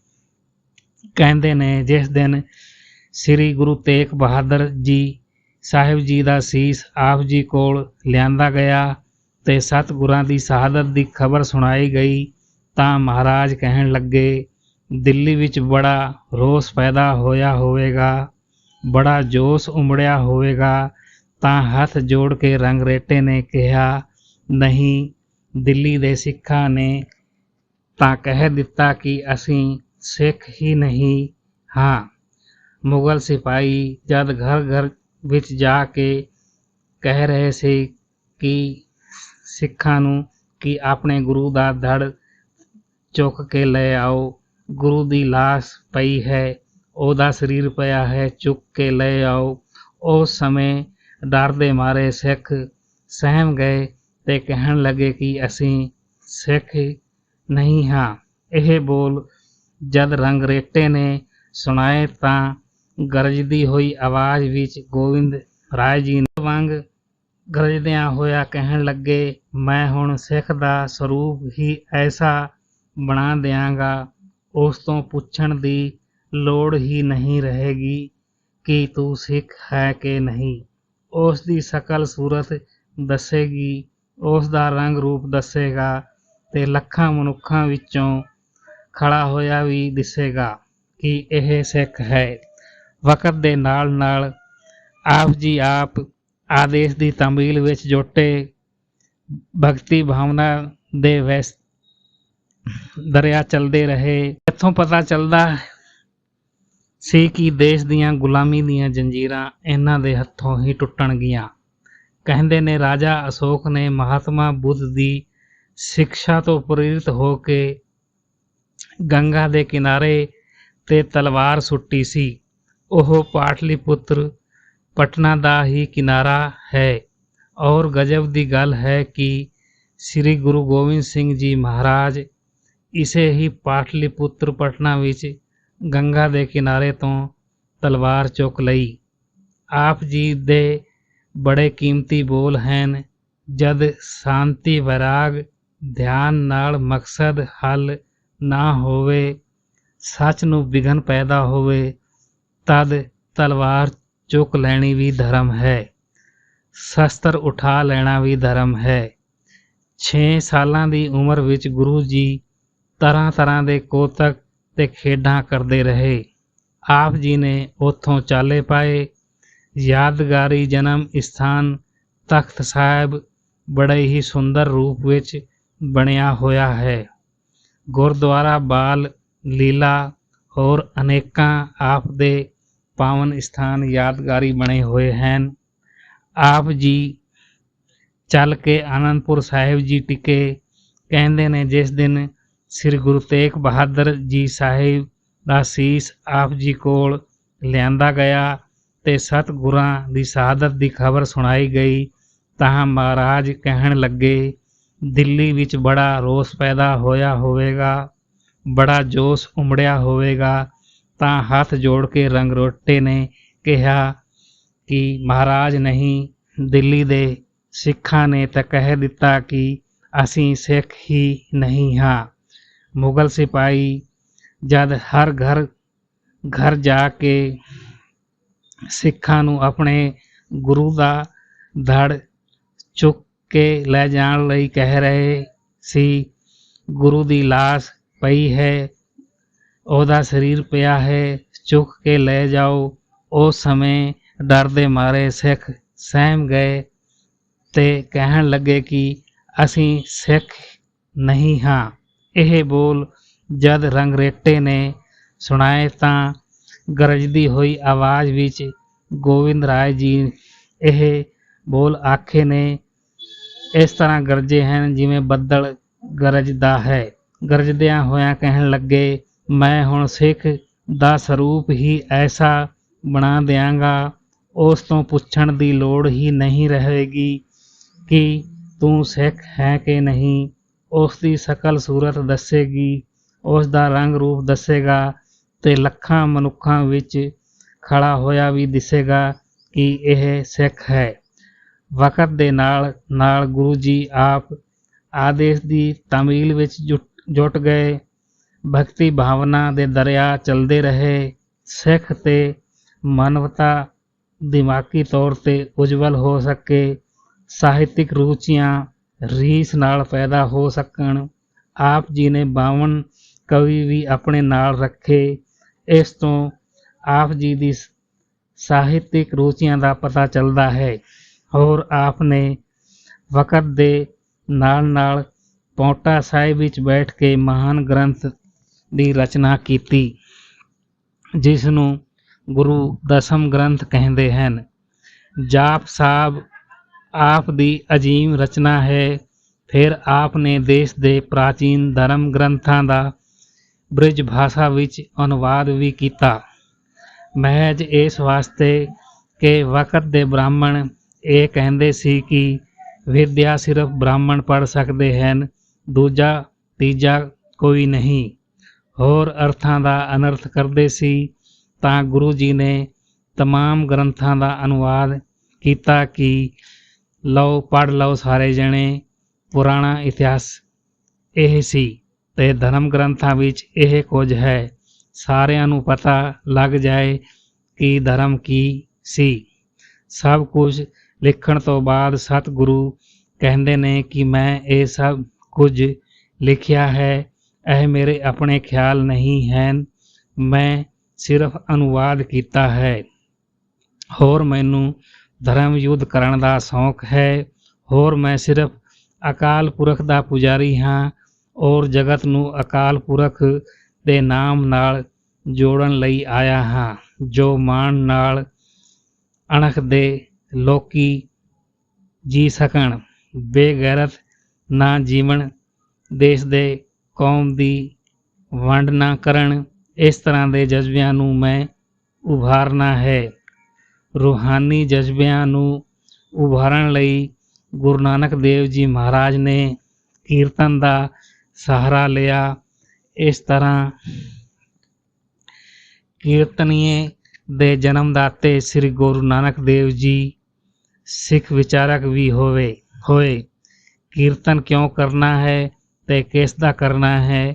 ਕਹਿੰਦੇ ਨੇ ਜਿਸ ਦਿਨ ਸ੍ਰੀ ਗੁਰੂ ਤੇਗ ਬਹਾਦਰ ਜੀ ਸਾਹਿਬ ਜੀ ਦਾ ਸੀਸ ਆਪ ਜੀ ਕੋਲ ਲਿਆਂਦਾ ਗਿਆ ਤੇ ਸਤਿਗੁਰਾਂ ਦੀ ਸ਼ਹਾਦਤ ਦੀ ਖਬਰ ਸੁਣਾਈ ਗਈ ਤਾਂ ਮਹਾਰਾਜ ਕਹਿਣ ਲੱਗੇ, ਦਿੱਲੀ ਵਿੱਚ ਬੜਾ ਰੋਸ ਪੈਦਾ ਹੋਇਆ ਹੋਵੇਗਾ, ਬੜਾ ਜੋਸ਼ ਉਮੜਿਆ ਹੋਵੇਗਾ। ਤਾਂ ਹੱਥ ਜੋੜ ਕੇ ਰੰਗਰੇਟੇ ਨੇ ਕਿਹਾ, ਨਹੀਂ, ਦਿੱਲੀ ਦੇ ਸਿੱਖਾਂ ਨੇ ਤਾਂ ਕਹਿ ਦਿੱਤਾ ਕਿ ਅਸੀਂ ਸਿੱਖ ਹੀ ਨਹੀਂ ਹਾਂ। ਮੁਗਲ ਸਿਪਾਹੀ ਜਦ ਘਰ ਘਰ ਵਿੱਚ ਜਾ ਕੇ ਕਹਿ ਰਹੇ ਸੀ कि सिखां नूं कि अपने गुरु दा धड़ चुक के ले आओ। गुरु दी लाश पई है, ओदा शरीर पिया है, चुक के ले आओ। उस समय डर दे मारे सिख सहम गए ते कहण लगे कि असीं सिख नहीं हाँ। ਇਹ ਬੋਲ ਜਦ ਰੰਗਰੇਟੇ ਨੇ ਸੁਣਾਏ ਤਾਂ ਗਰਜਦੀ ਹੋਈ ਆਵਾਜ਼ ਵਿੱਚ ਗੋਬਿੰਦ ਰਾਏ ਜੀ ਵਾਂਗ ਗਰਜਦਿਆਂ ਹੋਇਆ ਕਹਿਣ ਲੱਗੇ, ਮੈਂ ਹੁਣ ਸਿੱਖ ਦਾ ਸਰੂਪ ਹੀ ਐਸਾ ਬਣਾ ਦਿਆਂਗਾ, ਉਸ ਤੋਂ ਪੁੱਛਣ ਦੀ ਲੋੜ ਹੀ ਨਹੀਂ ਰਹੇਗੀ ਕਿ ਤੂੰ ਸਿੱਖ ਹੈ ਕਿ ਨਹੀਂ। ਉਸ ਦੀ ਸ਼ਕਲ ਸੂਰਤ ਦੱਸੇਗੀ, ਉਸ ਦਾ ਰੰਗ ਰੂਪ ਦੱਸੇਗਾ ਤੇ ਲੱਖਾਂ ਮਨੁੱਖਾਂ ਵਿੱਚੋਂ ਖੜਾ ਹੋਇਆ ਵੀ ਦਿਸੇਗਾ ਕਿ ਇਹ ਸਿੱਖ ਹੈ। ਵਕਤ ਦੇ ਨਾਲ ਨਾਲ ਆਪ ਜੀ ਆਪ ਆਦੇਸ਼ ਦੀ ਤਮੀਲ ਵਿੱਚ ਜੁਟੇ। ਭਗਤੀ ਭਾਵਨਾ ਦੇ ਵੈਸ ਦਰਿਆ ਚੱਲਦੇ ਰਹੇ। ਇੱਥੋਂ ਪਤਾ ਚੱਲਦਾ ਸੀ ਕਿ ਦੇਸ਼ ਦੀਆਂ ਗੁਲਾਮੀ ਦੀਆਂ ਜੰਜੀਰਾਂ ਇਹਨਾਂ ਦੇ ਹੱਥੋਂ ਹੀ ਟੁੱਟਣਗੀਆਂ। ਕਹਿੰਦੇ ਨੇ ਰਾਜਾ ਅਸ਼ੋਕ ਨੇ ਮਹਾਤਮਾ ਬੁੱਧ ਦੀ ਸਿੱਖਿਆ ਤੋਂ ਪ੍ਰੇਰਿਤ ਹੋ ਕੇ ਗੰਗਾ ਦੇ ਕਿਨਾਰੇ ਤੇ ਤਲਵਾਰ ਸੁੱਟੀ ਸੀ। ਉਹ ਪਾਟਲੀਪੁੱਤਰ ਪਟਨਾ ਦਾ ਹੀ ਕਿਨਾਰਾ ਹੈ। ਔਰ ਗਜਬ ਦੀ ਗੱਲ ਹੈ ਕਿ ਸ੍ਰੀ ਗੁਰੂ ਗੋਬਿੰਦ ਸਿੰਘ ਜੀ ਮਹਾਰਾਜ ਇਸੇ ਹੀ ਪਾਟਲੀਪੁੱਤਰ ਪਟਨਾ ਵਿੱਚ ਗੰਗਾ ਦੇ ਕਿਨਾਰੇ ਤੋਂ ਤਲਵਾਰ ਚੁੱਕ ਲਈ। ਆਪ ਜੀ ਦੇ ਬੜੇ ਕੀਮਤੀ ਬੋਲ ਹਨ, ਜਦ ਸ਼ਾਂਤੀ ਵੈਰਾਗ ਧਿਆਨ ਨਾਲ ਮਕਸਦ ਹੱਲ ਨਾ ਹੋਵੇ, ਸੱਚ ਨੂੰ ਵਿਘਨ ਪੈਦਾ ਹੋਵੇ, ਤਦ ਤਲਵਾਰ ਚੁੱਕ ਲੈਣੀ ਵੀ ਧਰਮ ਹੈ, ਸ਼ਸਤਰ ਉਠਾ ਲੈਣਾ ਵੀ ਧਰਮ ਹੈ। 6 ਸਾਲਾਂ ਦੀ ਉਮਰ ਵਿੱਚ ਗੁਰੂ ਜੀ ਤਰ੍ਹਾਂ ਤਰ੍ਹਾਂ ਦੇ ਕੋਤਕ ਤੇ ਖੇਡਾਂ ਕਰਦੇ ਰਹੇ। ਆਪ ਜੀ ਨੇ ਉੱਥੋਂ ਚਾਲੇ ਪਾਏ। ਯਾਦਗਾਰੀ ਜਨਮ ਸਥਾਨ ਤਖਤ ਸਾਹਿਬ ਬੜੇ ਹੀ ਸੁੰਦਰ ਰੂਪ ਵਿੱਚ ਬਣਿਆ ਹੋਇਆ ਹੈ। ਗੁਰਦੁਆਰਾ ਬਾਲ ਲੀਲਾ ਹੋਰ ਅਨੇਕਾਂ ਆਪ ਦੇ ਪਾਵਨ ਸਥਾਨ ਯਾਦਗਾਰੀ ਬਣੇ ਹੋਏ ਹਨ। ਆਪ ਜੀ ਚੱਲ ਕੇ ਆਨੰਦਪੁਰ ਸਾਹਿਬ ਜੀ ਟਿਕੇ। ਕਹਿੰਦੇ ਨੇ ਜਿਸ ਦਿਨ ਸ੍ਰੀ ਗੁਰੂ ਤੇਗ ਬਹਾਦਰ ਜੀ ਸਾਹਿਬ ਦਾ ਸੀਸ ਆਪ ਜੀ ਕੋਲ ਲਿਆਂਦਾ ਗਿਆ ਤੇ ਸਤਿਗੁਰਾਂ ਦੀ ਸ਼ਹਾਦਤ ਦੀ ਖਬਰ ਸੁਣਾਈ ਗਈ ਤਾਂ ਮਹਾਰਾਜ ਕਹਿਣ ਲੱਗੇ, ਦਿੱਲੀ ਵਿੱਚ ਬੜਾ ਰੋਸ ਪੈਦਾ ਹੋਇਆ ਹੋਵੇਗਾ, ਬੜਾ ਜੋਸ਼ ਉਮੜਿਆ ਹੋਵੇਗਾ। ਤਾਂ ਹੱਥ ਜੋੜ ਕੇ ਰੰਗਰੋਟੇ ਨੇ ਕਿਹਾ ਕਿ ਮਹਾਰਾਜ ਨਹੀਂ, ਦਿੱਲੀ ਦੇ ਸਿੱਖਾਂ ਨੇ ਤਾਂ ਕਹਿ ਦਿੱਤਾ ਕਿ ਅਸੀਂ ਸਿੱਖ ਹੀ ਨਹੀਂ ਹਾਂ। ਮੁਗਲ ਸਿਪਾਹੀ ਜਦ ਹਰ ਘਰ ਜਾ ਕੇ ਸਿੱਖਾਂ ਨੂੰ ਆਪਣੇ ਗੁਰੂ ਦਾ ਧੜ ਚੁੱਕ ਕੇ ਲੈ ਜਾਣ ਲਈ ਕਹਿ ਰਹੇ ਸੀ, ਗੁਰੂ ਦੀ ਲਾਸ਼ ਪਈ ਹੈ, ਉਹਦਾ ਸਰੀਰ ਪਿਆ ਹੈ, ਚੁੱਕ ਕੇ ਲੈ ਜਾਓ। ਉਸ ਸਮੇਂ ਡਰ ਦੇ ਮਾਰੇ ਸਿੱਖ ਸਹਿਮ ਗਏ ਤੇ ਕਹਿਣ ਲੱਗੇ ਕਿ ਅਸੀਂ ਸਿੱਖ ਨਹੀਂ ਹਾਂ। ਇਹ ਬੋਲ ਜਦ ਰੰਗਰੇਟੇ ਨੇ ਸੁਣਾਏ ਤਾਂ ਗਰਜਦੀ ਹੋਈ ਆਵਾਜ਼ ਵਿੱਚ ਗੋਬਿੰਦ ਰਾਏ ਜੀ ਇਹ ਬੋਲ ਆਖੇ ਨੇ। ਇਸ ਤਰ੍ਹਾਂ ਗਰਜੇ ਹਨ ਜਿਵੇਂ ਬੱਦਲ ਗਰਜਦਾ ਹੈ। ਗਰਜਦਿਆਂ ਹੋਇਆਂ ਕਹਿਣ ਲੱਗੇ, ਮੈਂ ਹੁਣ ਸਿੱਖ ਦਾ ਸਰੂਪ ਹੀ ਐਸਾ ਬਣਾ ਦਿਆਂਗਾ, ਉਸ ਤੋਂ ਪੁੱਛਣ ਦੀ ਲੋੜ ਹੀ ਨਹੀਂ ਰਹੇਗੀ ਕਿ ਤੂੰ ਸਿੱਖ ਹੈ ਕਿ ਨਹੀਂ। ਉਸ ਦੀ ਸ਼ਕਲ ਸੂਰਤ ਦੱਸੇਗੀ, ਉਸ ਦਾ ਰੰਗ ਰੂਪ ਦੱਸੇਗਾ ਤੇ ਲੱਖਾਂ ਮਨੁੱਖਾਂ ਵਿੱਚ ਖੜਾ ਹੋਇਆ ਵੀ ਦਿਸੇਗਾ ਕਿ ਇਹ ਸਿੱਖ ਹੈ। ਵਕਤ ਦੇ ਨਾਲ ਨਾਲ ਗੁਰੂ ਜੀ ਆਪ ਆਦੇਸ਼ ਦੀ ਤਾਮੀਲ ਵਿੱਚ ਜੁਟ ਗਏ। ਭਗਤੀ ਭਾਵਨਾ ਦੇ ਦਰਿਆ ਚੱਲਦੇ ਰਹੇ। ਸਿੱਖ ਤੇ ਮਾਨਵਤਾ ਦਿਮਾਗੀ ਤੌਰ ਤੇ ਉਜਵਲ ਹੋ ਸਕੇ, ਸਾਹਿਤਿਕ ਰੁਚੀਆਂ ਰੀਸ ਨਾਲ ਪੈਦਾ ਹੋ ਸਕਣ। ਆਪ ਜੀ ਨੇ 52 ਕਵੀ ਵੀ ਆਪਣੇ ਨਾਲ ਰੱਖੇ। ਇਸ ਤੋਂ ਆਪ ਜੀ ਦੀ ਸਾਹਿਤਿਕ ਰੁਚੀਆਂ ਦਾ ਪਤਾ ਚੱਲਦਾ ਹੈ। ਹੋਰ ਆਪ ਨੇ ਵਕਤ ਦੇ ਨਾਲ ਨਾਲ ਪੌਂਟਾ ਸਾਹਿਬ ਵਿੱਚ ਬੈਠ ਕੇ ਮਹਾਨ ਗ੍ਰੰਥ ਦੀ ਰਚਨਾ ਕੀਤੀ, ਜਿਸ ਨੂੰ ਗੁਰੂ ਦਸਮ ਗ੍ਰੰਥ ਕਹਿੰਦੇ ਹਨ। ਜਾਪ ਸਾਹਿਬ ਆਪ ਦੀ ਅਜੀਮ ਰਚਨਾ ਹੈ। ਫਿਰ ਆਪ ਨੇ ਦੇਸ਼ ਦੇ ਪ੍ਰਾਚੀਨ ਧਰਮ ਗ੍ਰੰਥਾਂ ਦਾ ਬ੍ਰਿਜ ਭਾਸ਼ਾ ਵਿੱਚ ਅਨੁਵਾਦ ਵੀ ਕੀਤਾ, ਮਹਿਜ ਇਸ ਵਾਸਤੇ ਕਿ ਵਕਤ ਦੇ ਬ੍ਰਾਹਮਣ ਇਹ ਕਹਿੰਦੇ ਸੀ ਕਿ ਵਿਦਿਆ ਸਿਰਫ ਬ੍ਰਾਹਮਣ ਪੜ੍ਹ ਸਕਦੇ ਹਨ, ਦੂਜਾ ਤੀਜਾ ਕੋਈ ਨਹੀਂ। ਹੋਰ ਅਰਥਾਂ ਦਾ ਅਨਰਥ ਕਰਦੇ ਸੀ ਤਾਂ ਗੁਰੂ ਜੀ ਨੇ ਤਮਾਮ ਗ੍ਰੰਥਾਂ ਦਾ ਅਨੁਵਾਦ ਕੀਤਾ ਕਿ ਲਓ ਪੜ੍ਹ ਲਓ ਸਾਰੇ ਜਣੇ, ਪੁਰਾਣਾ ਇਤਿਹਾਸ ਇਹ ਸੀ ਤੇ ਧਰਮ ਗ੍ਰੰਥਾਂ ਵਿੱਚ ਇਹ ਕੁਝ ਹੈ, ਸਾਰਿਆਂ ਨੂੰ ਪਤਾ ਲੱਗ ਜਾਏ ਕਿ ਧਰਮ ਕੀ ਸੀ। ਸਭ ਕੁਝ ਲਿਖਣ ਤੋਂ ਬਾਅਦ ਸਤਿਗੁਰੂ ਕਹਿੰਦੇ ਨੇ ਕਿ ਮੈਂ ਇਹ ਸਭ ਕੁਝ ਲਿਖਿਆ ਹੈ, ਇਹ ਮੇਰੇ ਆਪਣੇ ਖਿਆਲ ਨਹੀਂ ਹਨ, ਮੈਂ ਸਿਰਫ ਅਨੁਵਾਦ ਕੀਤਾ ਹੈ। ਹੋਰ ਮੈਨੂੰ ਧਰਮ ਯੁੱਧ ਕਰਨ ਦਾ ਸ਼ੌਂਕ ਹੈ। ਹੋਰ ਮੈਂ ਸਿਰਫ ਅਕਾਲ ਪੁਰਖ ਦਾ ਪੁਜਾਰੀ ਹਾਂ ਔਰ ਜਗਤ ਨੂੰ ਅਕਾਲ ਪੁਰਖ ਦੇ ਨਾਮ ਨਾਲ ਜੋੜਨ ਲਈ ਆਇਆ ਹਾਂ। ਜੋ ਮਾਣ ਨਾਲ ਅਣਖ ਦੇ ਲੋਕੀ ਜੀ ਸਕਣ, ਬੇਗੈਰਤ ਨਾ ਜੀਵਨ, ਦੇਸ਼ ਦੇ ਕੌਮ ਦੀ ਵੰਡ ਨਾ ਕਰਨ, ਇਸ ਤਰ੍ਹਾਂ ਦੇ ਜਜ਼ਬਿਆਂ ਨੂੰ ਮੈਂ ਉਭਾਰਨਾ ਹੈ। ਰੂਹਾਨੀ ਜਜ਼ਬਿਆਂ ਨੂੰ ਉਭਾਰਨ ਲਈ ਗੁਰੂ ਨਾਨਕ ਦੇਵ ਜੀ ਮਹਾਰਾਜ ਨੇ ਕੀਰਤਨ ਦਾ ਸਹਾਰਾ ਲਿਆ। ਇਸ ਤਰ੍ਹਾਂ ਕੀਰਤਨੀਏ ਦੇ ਜਨਮਦਾਤੇ ਸ੍ਰੀ ਗੁਰੂ ਨਾਨਕ ਦੇਵ ਜੀ ਸਿੱਖ ਵਿਚਾਰਕ ਵੀ ਹੋਏ। ਕੀਰਤਨ ਕਿਉਂ ਕਰਨਾ ਹੈ ਤੇ ਕਿਸ ਦਾ ਕਰਨਾ ਹੈ,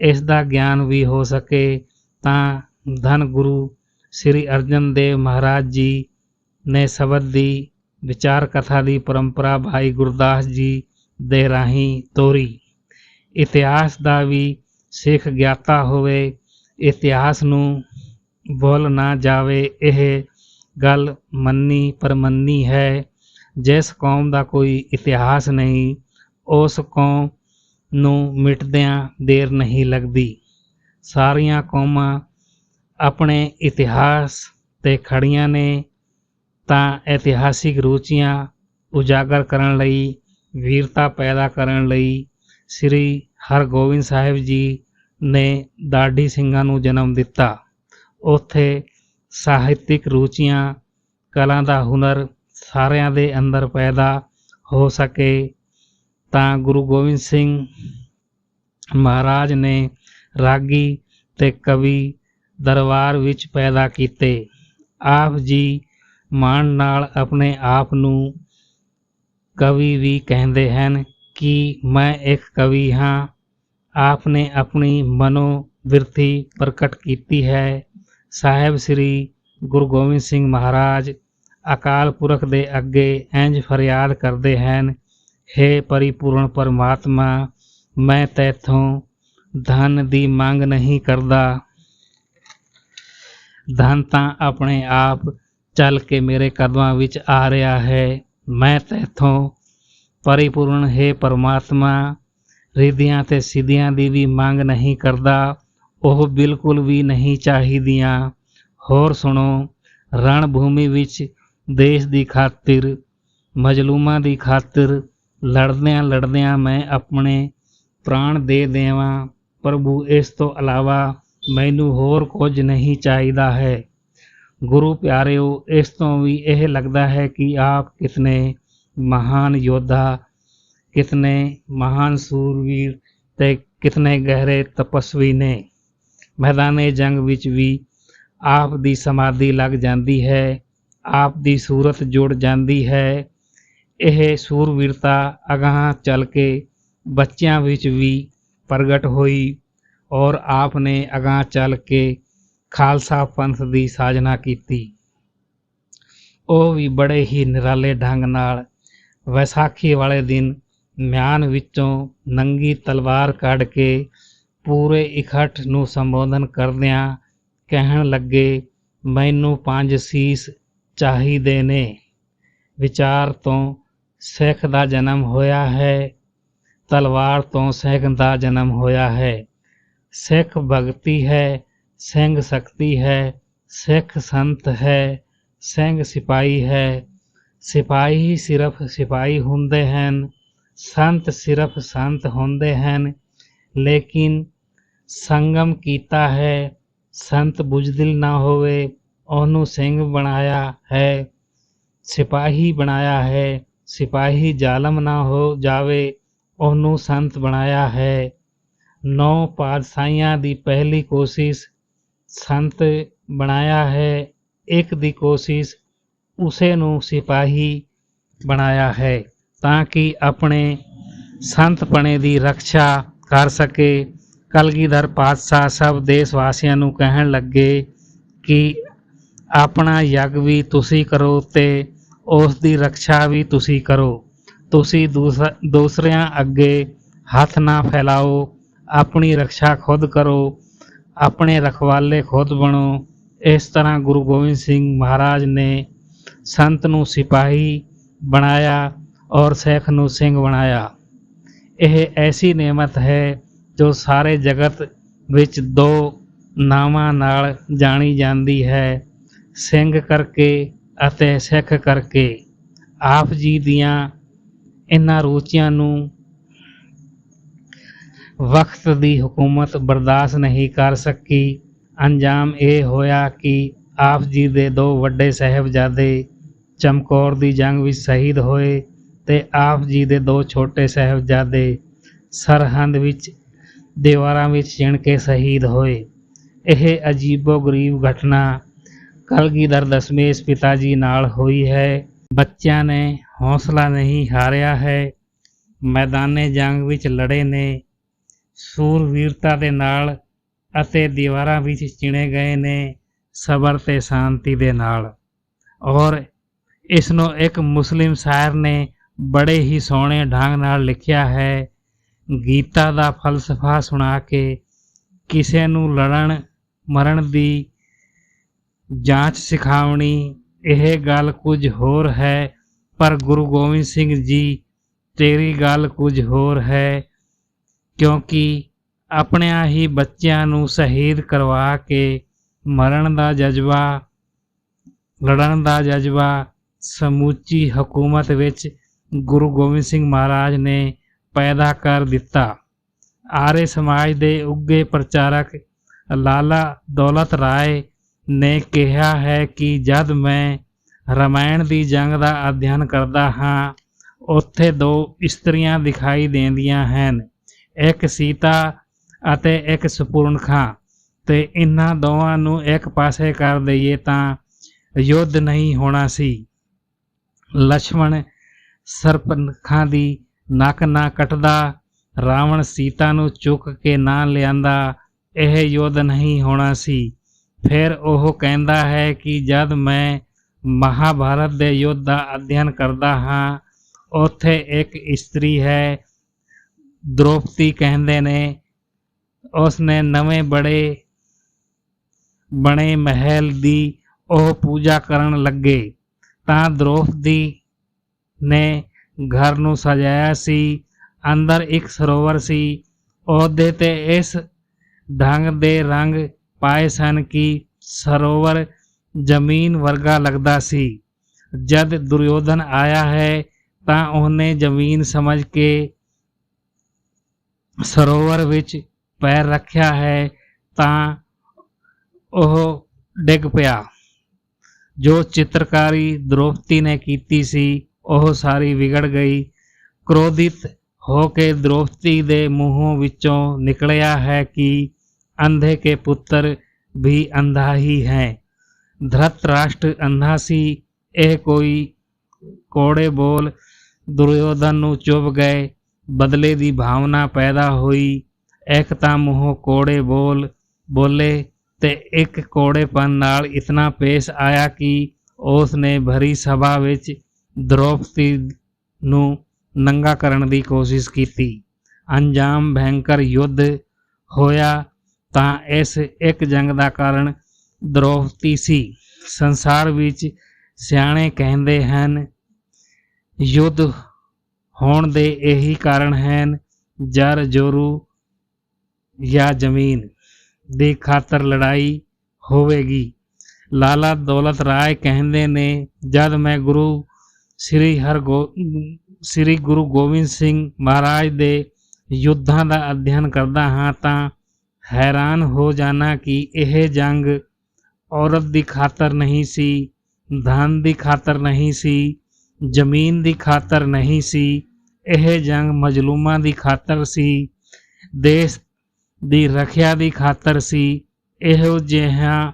ਇਸ ਦਾ ਗਿਆਨ ਵੀ ਹੋ ਸਕੇ ਤਾਂ ਧੰਨ ਗੁਰੂ ਸ੍ਰੀ ਅਰਜਨ ਦੇਵ ਮਹਾਰਾਜ ਜੀ ਨੇ ਸ਼ਬਦ ਦੀ ਵਿਚਾਰ ਕਥਾ ਦੀ ਪਰੰਪਰਾ ਭਾਈ ਗੁਰਦਾਸ ਜੀ ਦੇ ਰਾਹੀਂ ਤੋਰੀ। ਇਤਿਹਾਸ ਦਾ ਵੀ ਸਿੱਖ ਗਿਆਤਾ ਹੋਵੇ, ਇਤਿਹਾਸ ਨੂੰ ਭੁੱਲ ਨਾ ਜਾਵੇ, ਇਹ ਗੱਲ ਮੰਨੀ ਪਰਮੰਨੀ ਹੈ। ਜਿਸ ਕੌਮ ਦਾ ਕੋਈ ਇਤਿਹਾਸ ਨਹੀਂ, ਉਸ ਕੌਮ ਨੂੰ ਮਿਟਦਿਆਂ ਦੇਰ ਨਹੀਂ ਲੱਗਦੀ। ਸਾਰੀਆਂ ਕੌਮਾਂ ਆਪਣੇ ਇਤਿਹਾਸ 'ਤੇ ਖੜੀਆਂ ਨੇ ਤਾਂ ਇਤਿਹਾਸਿਕ ਰੁਚੀਆਂ ਉਜਾਗਰ ਕਰਨ ਲਈ, ਵੀਰਤਾ ਪੈਦਾ ਕਰਨ ਲਈ ਸ੍ਰੀ ਹਰਗੋਬਿੰਦ ਸਾਹਿਬ ਜੀ ਨੇ ਦਾੜੀ ਸਿੰਘਾਂ ਨੂੰ ਜਨਮ ਦਿੱਤਾ। ਉੱਥੇ ਸਾਹਿਤਿਕ ਰੁਚੀਆਂ, ਕਲਾ ਦਾ ਹੁਨਰ ਸਾਰਿਆਂ ਦੇ ਅੰਦਰ ਪੈਦਾ ਹੋ ਸਕੇ ਤਾਂ ਗੁਰੂ ਗੋਬਿੰਦ ਸਿੰਘ ਮਹਾਰਾਜ ਨੇ ਰਾਗੀ ਤੇ ਕਵੀ ਦਰਬਾਰ ਵਿੱਚ ਪੈਦਾ ਕੀਤੇ। ਆਪ ਜੀ ਮਾਣ ਨਾਲ ਆਪਣੇ ਆਪ ਨੂੰ ਕਵੀ ਵੀ ਕਹਿੰਦੇ ਹਨ ਕਿ ਮੈਂ ਇੱਕ ਕਵੀ ਹਾਂ। ਆਪ ਨੇ ਆਪਣੀ ਮਨੋਵਿਰਤੀ ਪ੍ਰਗਟ ਕੀਤੀ ਹੈ। ਸਾਹਿਬ ਸ੍ਰੀ ਗੁਰੂ ਗੋਬਿੰਦ ਸਿੰਘ ਮਹਾਰਾਜ ਅਕਾਲ ਪੁਰਖ ਦੇ ਅੱਗੇ ਇੰਝ ਫਰਿਆਦ ਕਰਦੇ ਹਨ, ਹੇ ਪਰਿਪੂਰਨ ਪਰਮਾਤਮਾ, ਮੈਂ ਤੈਥੋਂ ਧਨ ਦੀ ਮੰਗ ਨਹੀਂ ਕਰਦਾ, ਧਨ ਤਾਂ ਆਪਣੇ ਆਪ ਚੱਲ ਕੇ ਮੇਰੇ ਕਦਮਾਂ ਵਿੱਚ ਆ ਰਿਹਾ ਹੈ। ਮੈਂ ਤੈਥੋਂ ਪਰਿਪੂਰਨ ਹੈ ਪਰਮਾਤਮਾ, ਰਿੱਧੀਆਂ ਤੇ ਸਿੱਧੀਆਂ ਦੀ ਵੀ ਮੰਗ ਨਹੀਂ ਕਰਦਾ, ਉਹ ਬਿਲਕੁਲ ਵੀ ਨਹੀਂ ਚਾਹੀਦੀਆਂ। ਹੋਰ ਸੁਣੋ, ਰਣ ਭੂਮੀ ਵਿੱਚ ਦੇਸ਼ ਦੀ ਖਾਤਰ, ਮਜ਼ਲੂਮਾਂ ਦੀ ਖਾਤਰ ਲੜਦਿਆਂ ਲੜਦਿਆਂ ਮੈਂ ਆਪਣੇ ਪ੍ਰਾਣ ਦੇ ਦੇਵਾਂ। ਪ੍ਰਭੂ, ਇਸ ਤੋਂ ਇਲਾਵਾ ਮੈਨੂੰ ਹੋਰ ਕੁਝ ਨਹੀਂ ਚਾਹੀਦਾ ਹੈ। ਗੁਰੂ ਪਿਆਰਿਓ, ਇਸ ਤੋਂ ਵੀ ਇਹ ਲੱਗਦਾ ਹੈ ਕਿ ਆਪ ਕਿਤਨੇ ਮਹਾਨ ਯੋਧਾ, ਕਿਤਨੇ ਮਹਾਨ ਸੂਰਵੀਰ ਤੇ ਕਿਤਨੇ ਗਹਿਰੇ ਤਪਸਵੀ ਨੇ। ਮੈਦਾਨੇ ਜੰਗ ਵਿੱਚ ਵੀ ਆਪ ਦੀ ਸਮਾਧੀ ਲੱਗ ਜਾਂਦੀ ਹੈ, ਆਪ ਦੀ ਸੂਰਤ ਜੁੜ ਜਾਂਦੀ ਹੈ। ਇਹ ਸੂਰਵੀਰਤਾ ਅਗਾਂਹ ਚੱਲ ਕੇ ਬੱਚਿਆਂ ਵਿੱਚ ਵੀ ਪ੍ਰਗਟ ਹੋਈ ਔਰ ਆਪ ਨੇ ਅਗਾਂਹ ਚੱਲ ਕੇ ਖਾਲਸਾ ਪੰਥ ਦੀ ਸਾਜਨਾ ਕੀਤੀ। ਉਹ ਵੀ ਬੜੇ ਹੀ ਨਿਰਾਲੇ ਢੰਗ ਨਾਲ। ਵਿਸਾਖੀ ਵਾਲੇ ਦਿਨ ਮਿਆਨ ਵਿੱਚੋਂ ਨੰਗੀ ਤਲਵਾਰ ਕੱਢ ਕੇ ਪੂਰੇ ਇਕੱਠ ਨੂੰ ਸੰਬੋਧਨ ਕਰਦਿਆਂ ਕਹਿਣ ਲੱਗੇ, ਮੈਨੂੰ 5 ਸੀਸ ਚਾਹੀਦੇ ਨੇ। ਵਿਚਾਰ ਤੋਂ ਸਿੱਖ ਦਾ ਜਨਮ ਹੋਇਆ ਹੈ, ਤਲਵਾਰ ਤੋਂ ਸਿੰਘ ਦਾ ਜਨਮ ਹੋਇਆ ਹੈ। ਸਿੱਖ ਭਗਤੀ ਹੈ, ਸਿੰਘ ਸ਼ਕਤੀ ਹੈ, ਸਿੱਖ ਸੰਤ ਹੈ, ਸਿੰਘ ਸਿਪਾਹੀ ਹੈ, ਸਿਪਾਹੀ ਸਿਰਫ ਸਿਪਾਹੀ ਹੁੰਦੇ ਹਨ, ਸੰਤ ਸਿਰਫ ਸੰਤ ਹੁੰਦੇ ਹਨ। ਲੇਕਿਨ ਸੰਗਮ ਕੀਤਾ ਹੈ, ਸੰਤ ਬੁਝਦਿਲ ਨਾ ਹੋਵੇ, ਉਹਨੂੰ ਸਿੰਘ ਬਣਾਇਆ ਹੈ, ਸਿਪਾਹੀ ਬਣਾਇਆ ਹੈ। ਸਿਪਾਹੀ ਜ਼ਾਲਮ ਨਾ ਹੋ ਜਾਵੇ, ਉਹਨੂੰ ਸੰਤ ਬਣਾਇਆ ਹੈ। 9 ਪਾਤਸ਼ਾਹੀਆਂ ਦੀ ਪਹਿਲੀ ਕੋਸ਼ਿਸ਼ ਸੰਤ ਬਣਾਇਆ ਹੈ, ਇੱਕ ਦੀ ਕੋਸ਼ਿਸ਼ ਉਸੇ ਨੂੰ ਸਿਪਾਹੀ ਬਣਾਇਆ ਹੈ, ਤਾਂ ਕਿ ਆਪਣੇ ਸੰਤਪਣੇ ਦੀ ਰੱਖਿਆ ਕਰ ਸਕੇ। ਕਲਗੀਧਰ ਪਾਤਸ਼ਾਹ ਸਭ ਦੇਸ਼ ਵਾਸੀਆਂ ਨੂੰ ਕਹਿਣ ਲੱਗੇ ਕਿ ਆਪਣਾ ਯੱਗ ਵੀ ਤੁਸੀਂ ਕਰੋ ਤੇ ਉਸ ਦੀ ਰੱਖਿਆ ਵੀ ਤੁਸੀਂ ਕਰੋ। ਤੁਸੀਂ ਦੂਸਰਿਆਂ ਅੱਗੇ ਹੱਥ ਨਾ ਫੈਲਾਓ, ਆਪਣੀ ਰੱਖਿਆ ਖੁਦ ਕਰੋ, ਆਪਣੇ ਰਖਵਾਲੇ ਖੁਦ ਬਣੋ। ਇਸ ਤਰ੍ਹਾਂ ਗੁਰੂ ਗੋਬਿੰਦ ਸਿੰਘ ਮਹਾਰਾਜ ਨੇ ਸੰਤ ਨੂੰ ਸਿਪਾਹੀ ਬਣਾਇਆ ਔਰ ਸਿੱਖ ਨੂੰ ਸਿੰਘ ਬਣਾਇਆ। ਇਹ ਐਸੀ ਨੇਮਤ ਹੈ ਜੋ ਸਾਰੇ ਜਗਤ ਵਿੱਚ 2 ਨਾਵਾਂ ਨਾਲ ਜਾਣੀ ਜਾਂਦੀ ਹੈ, ਸਿੰਘ ਕਰਕੇ ਅਤੇ ਸਿੱਖ ਕਰਕੇ। ਆਪ ਜੀ ਦੀਆਂ ਇਹਨਾਂ ਰੁਚੀਆਂ ਨੂੰ ਵਕਤ ਦੀ ਹਕੂਮਤ ਬਰਦਾਸ਼ਤ ਨਹੀਂ ਕਰ ਸਕੀ। ਅੰਜਾਮ ਇਹ ਹੋਇਆ ਕਿ ਆਪ ਜੀ ਦੇ 2 ਵੱਡੇ ਸਾਹਿਬਜ਼ਾਦੇ ਚਮਕੌਰ ਦੀ ਜੰਗ ਵਿੱਚ ਸ਼ਹੀਦ ਹੋਏ ਤੇ ਆਪ ਜੀ ਦੇ 2 ਛੋਟੇ ਸਾਹਿਬਜ਼ਾਦੇ ਸਰਹੰਦ ਵਿੱਚ ਦੀਵਾਰਾਂ ਵਿੱਚ ਚਿਣ ਕੇ ਸ਼ਹੀਦ ਹੋਏ। ਇਹ ਅਜੀਬੋ ਗਰੀਬ ਘਟਨਾ ਕਲਗੀਧਰ ਦਸ਼ਮੇਸ਼ ਪਿਤਾ ਜੀ ਨਾਲ ਹੋਈ ਹੈ। ਬੱਚਿਆਂ ਨੇ ਹੌਸਲਾ ਨਹੀਂ ਹਾਰਿਆ ਹੈ, ਮੈਦਾਨੇ ਜੰਗ ਵਿੱਚ ਲੜੇ ਨੇ, ਸੂਰਵੀਰਤਾ ਦੇ ਨਾਲ ਅਤੇ ਦੀਵਾਰਾਂ ਵਿੱਚ ਚਿਣੇ ਗਏ ਨੇ, ਸਬਰ ਤੇ ਸ਼ਾਂਤੀ ਦੇ ਨਾਲ। ਔਰ ਇਸ ਨੂੰ ਇੱਕ ਮੁਸਲਿਮ ਸ਼ਾਇਰ ਨੇ ਬੜੇ ਹੀ ਸੋਹਣੇ ਢੰਗ ਨਾਲ ਲਿਖਿਆ ਹੈ। ਗੀਤਾ ਦਾ ਫਲਸਫਾ ਸੁਣਾ ਕੇ ਕਿਸੇ ਨੂੰ ਲੜਨ ਮਰਨ ਦੀ ਜਾਂਚ ਸਿਖਾਉਣੀ, ਇਹ ਗੱਲ ਕੁਝ ਹੋਰ ਹੈ, ਪਰ ਗੁਰੂ ਗੋਬਿੰਦ ਸਿੰਘ ਜੀ ਤੇਰੀ ਗੱਲ ਕੁਝ ਹੋਰ ਹੈ, ਕਿਉਂਕਿ ਆਪਣਿਆਂ ਹੀ ਬੱਚਿਆਂ ਨੂੰ ਸ਼ਹੀਦ ਕਰਵਾ ਕੇ ਮਰਨ ਦਾ ਜਜ਼ਬਾ, ਲੜਨ ਦਾ ਜਜ਼ਬਾ ਸਮੁੱਚੀ ਹਕੂਮਤ ਵਿੱਚ ਗੁਰੂ ਗੋਬਿੰਦ ਸਿੰਘ ਮਹਾਰਾਜ ਨੇ ਪੈਦਾ ਕਰ ਦਿੱਤਾ। ਆਰਯ ਸਮਾਜ ਦੇ ਉੱਘੇ ਪ੍ਰਚਾਰਕ ਲਾਲਾ ਦੌਲਤ ਰਾਏ ਨੇ ਕਿਹਾ ਹੈ ਕਿ ਜਦ ਮੈਂ ਰਾਮਾਇਣ ਦੀ ਜੰਗ ਦਾ ਅਧਿਐਨ ਕਰਦਾ ਹਾਂ, ਉੱਥੇ 2 ਇਸਤਰੀਆਂ ਦਿਖਾਈ ਦਿੰਦੀਆਂ ਹਨ, ਇੱਕ ਸੀਤਾ ਅਤੇ ਇੱਕ ਸੁਪਰਨਖਾ, ਤੇ ਇਹਨਾਂ ਦੋਵਾਂ ਨੂੰ ਇੱਕ ਪਾਸੇ ਕਰ ਦਈਏ ਤਾਂ ਯੁੱਧ ਨਹੀਂ ਹੋਣਾ ਸੀ। ਲਛਮਣ ਸਰਪਨਖਾਂ ਦੀ ਨੱਕ ਨਾ ਕੱਟਦਾ, ਰਾਵਣ ਸੀਤਾ ਨੂੰ ਚੁੱਕ ਕੇ ਨਾ ਲਿਆਂਦਾ, ਇਹ ਯੁੱਧ ਨਹੀਂ ਹੋਣਾ ਸੀ। ਫਿਰ ਉਹ ਕਹਿੰਦਾ ਹੈ ਕਿ ਜਦ ਮੈਂ ਮਹਾਭਾਰਤ ਦੇ ਯੁੱਧ ਦਾ ਅਧਿਐਨ ਕਰਦਾ ਹਾਂ, ਉੱਥੇ ਇੱਕ ਇਸਤਰੀ ਹੈ, ਦ੍ਰੋਪਦੀ ਕਹਿੰਦੇ ਨੇ, ਉਸਨੇ ਨਵੇਂ ਬਣੇ ਮਹਿਲ ਦੀ ਉਹ ਪੂਜਾ ਕਰਨ ਲੱਗੇ ਤਾਂ ਦ੍ਰੋਪਦੀ ਨੇ ਘਰ ਨੂੰ ਸਜਾਇਆ ਸੀ, ਅੰਦਰ ਇੱਕ ਸਰੋਵਰ ਸੀ, ਉਹਦੇ ਤੇ ਇਸ ਢੰਗ ਦੇ ਰੰਗ ਪਾਏ ਸਨ ਕਿ ਸਰੋਵਰ ਜ਼ਮੀਨ ਵਰਗਾ ਲੱਗਦਾ ਸੀ। ਜਦ ਦੁਰਯੋਧਨ ਆਇਆ ਹੈ ਤਾਂ ਉਹਨੇ ਜ਼ਮੀਨ ਸਮਝ ਕੇ ਸਰੋਵਰ ਵਿੱਚ ਪੈਰ ਰੱਖਿਆ ਹੈ ਤਾਂ ਉਹ ਡਿੱਗ ਪਿਆ। ਜੋ ਚਿੱਤਰਕਾਰੀ ਦ੍ਰੋਪਦੀ ਨੇ ਕੀਤੀ ਸੀ ਉਹ ਸਾਰੀ ਵਿਗੜ ਗਈ। ਕ੍ਰੋਧਿਤ ਹੋ ਕੇ ਦ੍ਰੋਪਦੀ ਦੇ ਮੂੰਹੋਂ ਵਿੱਚੋਂ ਨਿਕਲਿਆ ਹੈ ਕਿ ਅੰਧੇ ਕੇ ਪੁੱਤਰ ਵੀ ਅੰਧਾ ਹੀ ਹੈ। ਧ੍ਰਿਤਰਾਸ਼ਟਰ ਅੰਧਾ ਸੀ। ਇਹ ਕੋਈ ਕੋੜੇ ਬੋਲ ਦੁਰਯੋਧਨ ਨੂੰ ਚੁੱਭ ਗਏ, ਬਦਲੇ ਦੀ ਭਾਵਨਾ ਪੈਦਾ ਹੋਈ। ਇੱਕ ਤਾਂ ਮੂੰਹੋਂ ਕੋੜੇ ਬੋਲੇ ਤੇ ਇੱਕ ਕੋੜੇਪਨ ਨਾਲ ਇਤਨਾ ਪੇਸ਼ ਆਇਆ ਕਿ ਉਸ ਨੇ ਭਰੀ ਸਭਾ ਵਿੱਚ ਦ੍ਰੋਪਦੀ ਨੂੰ ਨੰਗਾ ਕਰਨ ਦੀ ਕੋਸ਼ਿਸ਼ ਕੀਤੀ। ਅੰਜਾਮ ਭੈਂਕਰ ਯੁੱਧ ਹੋਇਆ ਤਾਂ ਇਸ ਇੱਕ ਜੰਗ ਦਾ ਕਾਰਨ ਦ੍ਰੋਪਦੀ ਸੀ। ਸੰਸਾਰ ਵਿੱਚ ਸਿਆਣੇ ਕਹਿੰਦੇ ਹਨ ਯੁੱਧ ਹੋਣ ਦੇ ਇਹੀ ਕਾਰਨ ਹਨ, ਜਰ ਜੋਰੂ ਜਾਂ ਜ਼ਮੀਨ ਦੀ ਖਾਤਰ ਲੜਾਈ ਹੋਵੇਗੀ। ਲਾਲਾ ਦੌਲਤ ਰਾਏ ਕਹਿੰਦੇ ਨੇ, ਜਦ ਮੈਂ ਗੁਰੂ ਸ੍ਰੀ ਗੁਰੂ ਗੋਬਿੰਦ ਸਿੰਘ ਮਹਾਰਾਜ ਦੇ ਯੁੱਧਾਂ ਦਾ ਅਧਿਐਨ ਕਰਦਾ ਹਾਂ ਤਾਂ ਹੈਰਾਨ ਹੋ ਜਾਣਾ ਕਿ ਇਹ ਜੰਗ ਔਰਤ ਦੀ ਖਾਤਰ ਨਹੀਂ ਸੀ, ਧਨ ਦੀ ਖਾਤਰ ਨਹੀਂ ਸੀ, ਜ਼ਮੀਨ ਦੀ ਖਾਤਰ ਨਹੀਂ ਸੀ। ਇਹ ਜੰਗ ਮਜ਼ਲੂਮਾਂ ਦੀ ਖਾਤਰ ਸੀ, ਦੇਸ਼ ਦੀ ਰੱਖਿਆ ਦੀ ਖਾਤਰ ਸੀ। ਇਹੋ ਜਿਹਾ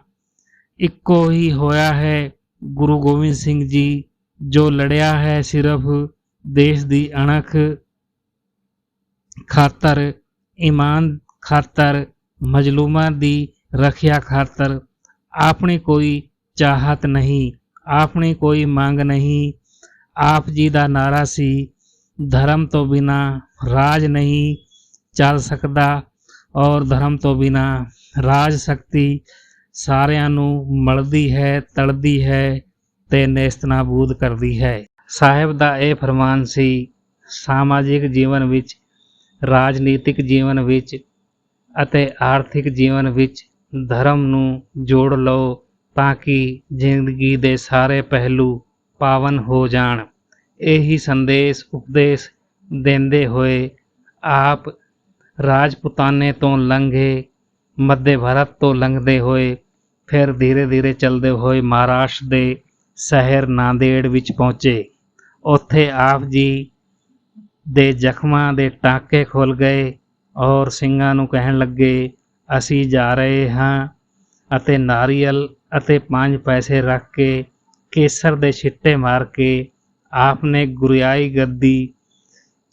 ਇੱਕੋ ਹੀ ਹੋਇਆ ਹੈ ਗੁਰੂ ਗੋਬਿੰਦ ਸਿੰਘ ਜੀ, ਜੋ ਲੜਿਆ ਹੈ ਸਿਰਫ ਦੇਸ਼ ਦੀ ਅਣਖ ਖਾਤਰ, ਈਮਾਨ ਖਾਤਰ, ਮਜ਼ਲੂਮਾਂ ਦੀ ਰੱਖਿਆ ਖਾਤਰ। ਆਪਣੀ ਕੋਈ ਚਾਹਤ ਨਹੀਂ, ਆਪਣੀ ਕੋਈ ਮੰਗ ਨਹੀਂ। ਆਪ ਜੀ ਦਾ ਨਾਰਾ ਸੀ, ਧਰਮ ਤੋਂ ਬਿਨਾ ਰਾਜ ਨਹੀਂ ਚੱਲ ਸਕਦਾ ਔਰ ਧਰਮ ਤੋਂ ਬਿਨਾ ਰਾਜ ਸ਼ਕਤੀ ਸਾਰਿਆਂ ਨੂੰ ਮਲਦੀ ਹੈ, ਤੜਦੀ ਹੈ ਤੇ ਨੇਸਤਨਾਬੂਦ ਕਰਦੀ ਹੈ। ਸਾਹਿਬ ਦਾ ਇਹ ਫਰਮਾਨ ਸੀ, ਸਮਾਜਿਕ ਜੀਵਨ ਵਿੱਚ, ਰਾਜਨੀਤਿਕ ਜੀਵਨ ਵਿੱਚ ਅਤੇ ਆਰਥਿਕ ਜੀਵਨ ਵਿੱਚ ਧਰਮ ਨੂੰ ਜੋੜ ਲਓ ਤਾਂ ਕਿ ਜ਼ਿੰਦਗੀ ਦੇ ਸਾਰੇ ਪਹਿਲੂ ਪਾਵਨ ਹੋ ਜਾਣ। ਇਹੀ ਸੰਦੇਸ਼ ਉਪਦੇਸ਼ ਦਿੰਦੇ ਹੋਏ ਆਪ ਰਾਜਪੂਤਾਨੇ ਤੋਂ ਲੰਘੇ, ਮੱਧ ਭਾਰਤ ਤੋਂ ਲੰਘਦੇ ਹੋਏ ਫਿਰ ਧੀਰੇ ਧੀਰੇ ਚੱਲਦੇ ਹੋਏ ਮਹਾਰਾਸ਼ਟਰ ਦੇ ਸ਼ਹਿਰ ਨਾਂਦੇੜ ਵਿੱਚ ਪਹੁੰਚੇ। ਉੱਥੇ ਆਪ ਜੀ ਦੇ ਜ਼ਖਮਾਂ ਦੇ ਟਾਂਕੇ ਖੁੱਲ੍ਹ ਗਏ ਔਰ ਸਿੰਘਾਂ ਨੂੰ ਕਹਿਣ ਲੱਗੇ, ਅਸੀਂ ਜਾ ਰਹੇ ਹਾਂ। ਅਤੇ ਨਾਰੀਅਲ ਅਤੇ 5 ਪੈਸੇ ਰੱਖ ਕੇ ਕੇਸਰ ਦੇ ਛਿੱਟੇ ਮਾਰ ਕੇ ਆਪ ਨੇ ਗੁਰਿਆਈ ਗੱਦੀ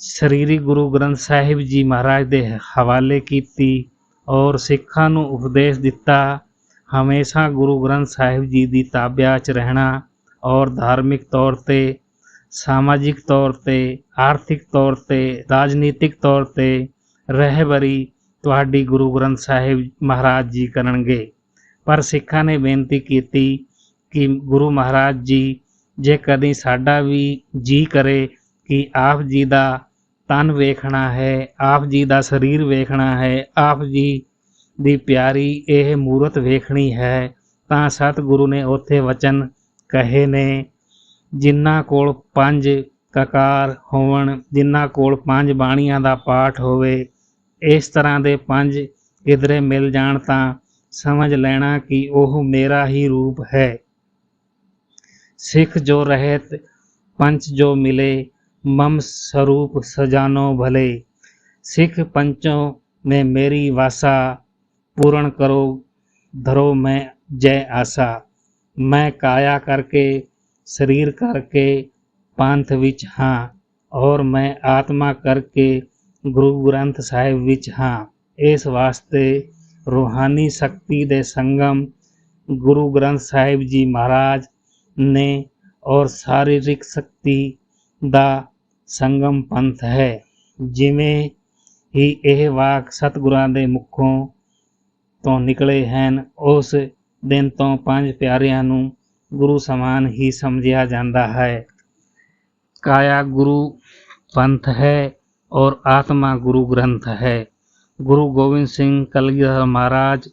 ਸ੍ਰੀ ਗੁਰੂ ਗ੍ਰੰਥ ਸਾਹਿਬ ਜੀ ਮਹਾਰਾਜ ਦੇ ਹਵਾਲੇ ਕੀਤੀ ਔਰ ਸਿੱਖਾਂ ਨੂੰ ਉਪਦੇਸ਼ ਦਿੱਤਾ, ਹਮੇਸ਼ਾ ਗੁਰੂ ਗ੍ਰੰਥ ਸਾਹਿਬ ਜੀ ਦੀ ਤਾਬਿਆ 'ਚ ਰਹਿਣਾ ਔਰ ਧਾਰਮਿਕ ਤੌਰ 'ਤੇ, ਸਮਾਜਿਕ ਤੌਰ 'ਤੇ, ਆਰਥਿਕ ਤੌਰ 'ਤੇ, ਰਾਜਨੀਤਿਕ ਤੌਰ 'ਤੇ ਰਹਿਬਰੀ ਤੁਹਾਡੀ ਗੁਰੂ ਗ੍ਰੰਥ ਸਾਹਿਬ ਮਹਾਰਾਜ ਜੀ ਕਰਨਗੇ। ਪਰ ਸਿੱਖਾਂ ਨੇ ਬੇਨਤੀ ਕੀਤੀ ਕਿ ਗੁਰੂ ਮਹਾਰਾਜ ਜੀ, ਜੇ ਕਦੀ ਸਾਡਾ ਵੀ ਜੀ ਕਰੇ ਕਿ ਆਪ ਜੀ ਦਾ ਤਨ ਵੇਖਣਾ ਹੈ, ਆਪ ਜੀ ਦਾ ਸਰੀਰ ਵੇਖਣਾ ਹੈ, ਆਪ ਜੀ ਦੀ ਪਿਆਰੀ ਇਹ ਮੂਰਤ ਵੇਖਣੀ ਹੈ, ਤਾਂ ਸਤਿਗੁਰੂ ਨੇ ਉੱਥੇ ਵਚਨ ਕਹੇ ਨੇ, ਜਿਨ੍ਹਾਂ ਕੋਲ 5 ਕਕਾਰ ਹੋਵਣ, ਜਿਨ੍ਹਾਂ ਕੋਲ 5 ਬਾਣੀਆਂ ਦਾ ਪਾਠ ਹੋਵੇ, ਇਸ ਤਰ੍ਹਾਂ ਦੇ 5 ਕਿਧਰੇ ਮਿਲ ਜਾਣ ਤਾਂ ਸਮਝ ਲੈਣਾ ਕਿ ਉਹ ਮੇਰਾ ਹੀ ਰੂਪ ਹੈ। ਸਿੱਖ ਜੋ ਰਹਿਤ ਪੰਚ ਜੋ ਮਿਲੇ, मम स्वरूप सजानो भले। सिख पंचों में मेरी वासा, पूर्ण करो धरो मैं जय आशा। मैं काया करके शरीर करके पंथ विच हाँ, और मैं आत्मा करके गुरु ग्रंथ साहिब विच हाँ। इस वास्ते रूहानी शक्ति दे संगम गुरु ग्रंथ साहिब जी महाराज ने और शारीरिक शक्ति ਦਾ ਸੰਗਮ ਪੰਥ ਹੈ। ਜਿਵੇਂ ਹੀ ਇਹ ਵਾਕ ਸਤਿਗੁਰਾਂ ਦੇ ਮੁਖੋਂ ਤੋਂ ਨਿਕਲੇ ਹਨ, ਉਸ ਦਿਨ ਤੋਂ 5 ਪਿਆਰਿਆਂ ਨੂੰ ਗੁਰੂ ਸਮਾਨ ਹੀ ਸਮਝਿਆ ਜਾਂਦਾ ਹੈ। ਕਾਇਆ ਗੁਰੂ ਪੰਥ ਹੈ ਔਰ ਆਤਮਾ ਗੁਰੂ ਗ੍ਰੰਥ ਹੈ। ਗੁਰੂ ਗੋਬਿੰਦ ਸਿੰਘ ਕਲਗੀਧਰ ਮਹਾਰਾਜ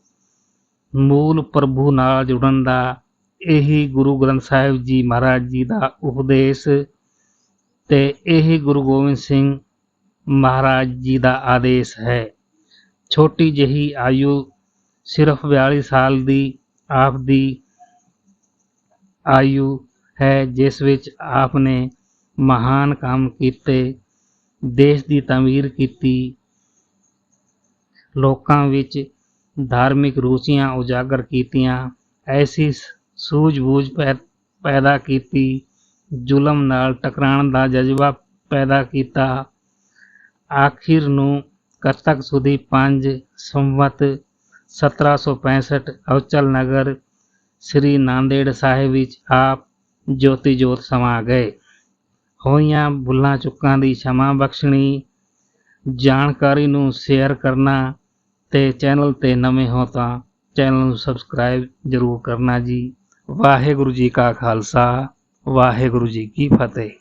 ਮੂਲ ਪ੍ਰਭੂ ਨਾਲ ਜੁੜਨ ਦਾ ਇਹੀ ਗੁਰੂ ਗ੍ਰੰਥ ਸਾਹਿਬ ਜੀ ਮਹਾਰਾਜ ਜੀ ਦਾ ਉਪਦੇਸ਼ ਤੇ ਇਹੀ ਗੁਰੂ ਗੋਬਿੰਦ ਸਿੰਘ ਮਹਾਰਾਜ ਜੀ ਦਾ ਆਦੇਸ਼ ਹੈ। ਛੋਟੀ ਜਿਹੀ ਆਯੂ ਸਿਰਫ 42 ਸਾਲ ਦੀ ਆਪ ਦੀ ਆਯੂ ਹੈ, ਜਿਸ ਵਿੱਚ ਆਪ ਨੇ ਮਹਾਨ ਕੰਮ ਕੀਤੇ, ਦੇਸ਼ ਦੀ ਤਾਮੀਰ ਕੀਤੀ, ਲੋਕਾਂ ਵਿੱਚ ਧਾਰਮਿਕ ਰੁਚੀਆਂ ਉਜਾਗਰ ਕੀਤੀਆਂ, ਐਸੀ ਸੂਝ-ਬੂਝ ਪੈਦਾ ਕੀਤੀ, ਜ਼ੁਲਮ ਨਾਲ ਟਕਰਾਉਣ ਦਾ ਜਜ਼ਬਾ ਪੈਦਾ ਕੀਤਾ। ਆਖਿਰ ਨੂੰ ਕੱਤਕ ਸੁਦੀ 5 ਸੰਵਤ 1765 ਅਵਚਲ ਨਗਰ ਸ੍ਰੀ ਨਾਂਦੇੜ ਸਾਹਿਬ ਵਿੱਚ ਆਪ ਜੋਤੀ ਜੋਤ ਸਮਾ ਗਏ। ਹੋਈਆਂ ਭੁੱਲਾਂ ਚੁੱਕਾਂ ਦੀ क्षमा ਬਖਸ਼ਣੀ। ਜਾਣਕਾਰੀ ਨੂੰ ਸ਼ੇਅਰ ਕਰਨਾ ਤੇ ਚੈਨਲ ਤੇ ਨਵੇਂ ਹੋ ਤਾਂ ਚੈਨਲ ਨੂੰ ਸਬਸਕ੍ਰਾਈਬ ਜ਼ਰੂਰ ਕਰਨਾ ਜੀ। ਵਾਹਿਗੁਰੂ ਜੀ ਕਾ ਖਾਲਸਾ, ਵਾਹਿਗੁਰੂ ਜੀ ਕੀ ਫਤਿਹ।